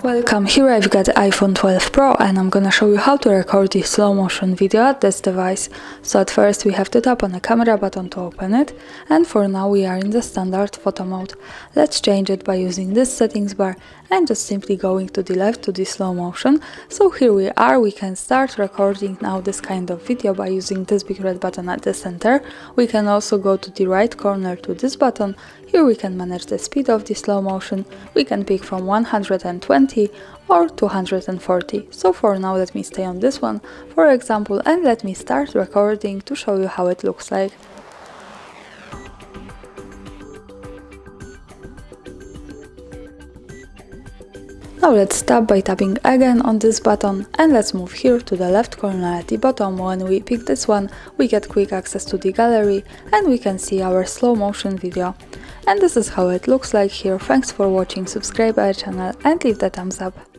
Welcome, here I've got iPhone 12 Pro and I'm gonna show you how to record this slow motion video at this device. So at first we have to tap on the camera button to open it, and for now we are in the standard photo mode. Let's change it by using this settings bar and just simply going to the left to the slow motion. So here we are, we can start recording now this kind of video by using this big red button at the center. We can also go to the right corner to this button. Here we can manage the speed of the slow motion. We can pick from 120 or 240. So for now let me stay on this one, for example, and let me start recording to show you how it looks like. Now let's stop by tapping again on this button, and let's move here to the left corner at the bottom. When we pick this one, we get quick access to the gallery and we can see our slow motion video. And this is how it looks like here. Thanks for watching, subscribe our channel and leave the thumbs up.